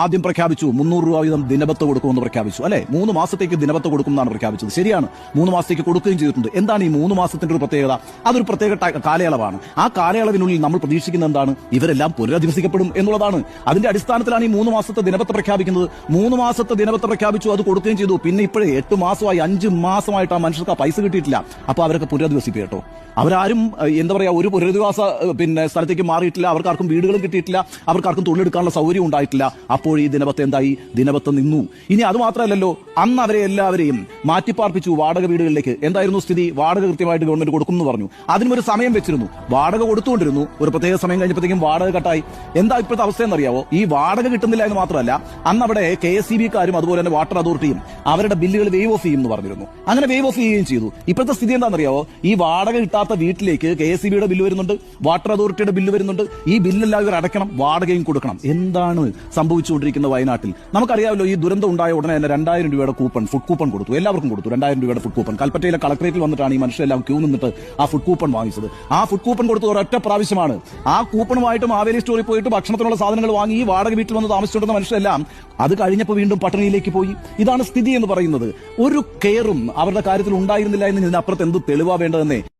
ആദ്യം പ്രഖ്യാപിച്ചു 300 രൂപ വീതം ദിനബത്ത് കൊടുക്കുമെന്ന് പ്രഖ്യാപിച്ചു അല്ലെ. 3 മാസത്തേക്ക് ദിനബത്ത് കൊടുക്കുമെന്നാണ് പ്രഖ്യാപിച്ചത്. ശരിയാണ്, 3 മാസത്തേക്ക് കൊടുക്കുകയും ചെയ്തിട്ടുണ്ട്. എന്താണ് ഈ 3 മാസത്തിന്റെ ഒരു പ്രത്യേകത? അതൊരു പ്രത്യേക കാലയളവാണ്. ആ കാലയളവിനുള്ളിൽ നമ്മൾ പ്രതീക്ഷിക്കുന്നത് എന്താണ്? ഇവരെല്ലാം പുനരധിവസിക്കപ്പെടും എന്നുള്ളതാണ്. അതിന്റെ അടിസ്ഥാനത്തിലാണ് ഈ 3 മാസത്തെ ദിനബത്ത് പ്രഖ്യാപിക്കുന്നത്. 3 മാസത്തെ ദിനബത്ത് പ്രഖ്യാപിച്ചു, അത് കൊടുക്കുകയും ചെയ്തു. പിന്നെ ഇപ്പോഴേ 8 മാസമായി 5 മാസമായിട്ട് ആ മനുഷ്യർക്ക് ആ പൈസ കിട്ടിയിട്ടില്ല. അപ്പൊ അവരൊക്കെ പുനരധിവസിക്കും കേട്ടോ. അവരാരും എന്താ പറയാ ഒരു പുനരധിവാസ സ്ഥലത്തേക്ക് മാറിയിട്ടില്ല. അവർക്കാർക്കും വീടുകളും കിട്ടിയിട്ടില്ല. അവർക്കാർക്കും തൊഴിലെടുക്കാനുള്ള സൗകര്യം ഉണ്ടായിട്ടില്ല. അപ്പോൾ ഈ ദിനബത്ത് എന്തായി? ദിനബത്ത് നിന്നു. ഇനി അത് മാത്രമല്ലല്ലോ, അന്ന് അവരെ എല്ലാവരെയും മാറ്റിപ്പാർപ്പിച്ചു വാടക വീടുകളിലേക്ക്. എന്തായിരുന്നു സ്ഥിതി? വാടക കൃത്യമായിട്ട് ഗവൺമെന്റ് കൊടുക്കും എന്ന് പറഞ്ഞു. അതിനൊരു സമയം വെച്ചിരുന്നു. വാടക കൊടുത്തുകൊണ്ടിരുന്നു. ഒരു പ്രത്യേക സമയം കഴിഞ്ഞപ്പോഴത്തേക്കും വാടക കട്ടായി. എന്താ ഇപ്പോഴത്തെ അവസ്ഥ എന്നറിയാവോ? ഈ വാടക കിട്ടുന്നില്ല എന്ന് മാത്രമല്ല, അന്ന് അവിടെ KSEBക്കാരും അതുപോലെ തന്നെ വാട്ടർ അതോറിറ്റിയും അവരുടെ ബില്ലുകൾ വേവ് ഓഫ് ചെയ്യും എന്ന് പറഞ്ഞിരുന്നു. അങ്ങനെ വേവ് ഓഫ് ചെയ്യുകയും ചെയ്തു. ഇപ്പോഴത്തെ സ്ഥിതി എന്താണെന്നറിയാവോ? ഈ വാടക കിട്ടാത്ത വീട്ടിലേക്ക് KSEBയുടെ ബില്ല് വരുന്നുണ്ട്, വാട്ടർ അതോറിറ്റിയുടെ ബില്ല് വരുന്നുണ്ട്. ഈ ബില്ലെല്ലാം ഇവർ അടയ്ക്കണം, വാടകയും കൊടുക്കണം. എന്താണ് സംഭവിച്ചുകൊണ്ടിരിക്കുന്നത് വയനാട്ടിൽ? നമുക്കറിയാമല്ലോ, ഈ ദുരന്തം ഉണ്ടായ ഉടനെ തന്നെ 2000 രൂപയുടെ കൂപ്പൺ, ഫുഡ് കൂപ്പൺ കൊടുത്തു. എല്ലാവർക്കും കൊടുത്തു 2000 രൂപയുടെ ഫുഡ് കൂപ്പൺ. കൽപ്പറ്റയിലെ കളക്ടറേറ്റിൽ വന്നിട്ടാണ് ഈ മനുഷ്യരെല്ലാം ക്യൂ നിന്നിട്ട് ആ ഫുഡ് കൂപ്പൺ വാങ്ങിച്ചത്. ആ ഫുഡ് കൂപ്പൺ കൊടുത്തത് ഒരൊറ്റ പ്രാവശ്യമാണ്. ആ കൂപ്പണുമായിട്ട് മാവേലി സ്റ്റോറിൽ പോയിട്ട് ഭക്ഷണത്തിനുള്ള സാധനങ്ങൾ വാങ്ങി ഈ വാടക വീട്ടിൽ വന്ന് താമസിച്ചുകൊണ്ടിരുന്ന മനുഷ്യരെല്ലാം അത് കഴിഞ്ഞപ്പോൾ വീണ്ടും പട്ടിണിയിലേക്ക് പോയി. ഇതാണ് സ്ഥിതി എന്ന് പറയുന്നത്. ഒരു കെയറും അവരുടെ കാര്യത്തിൽ ഉണ്ടായിരുന്നില്ല എന്നതിനപ്പുറത്ത് എന്ത് തെളിവാ വേണ്ടതെന്നേ.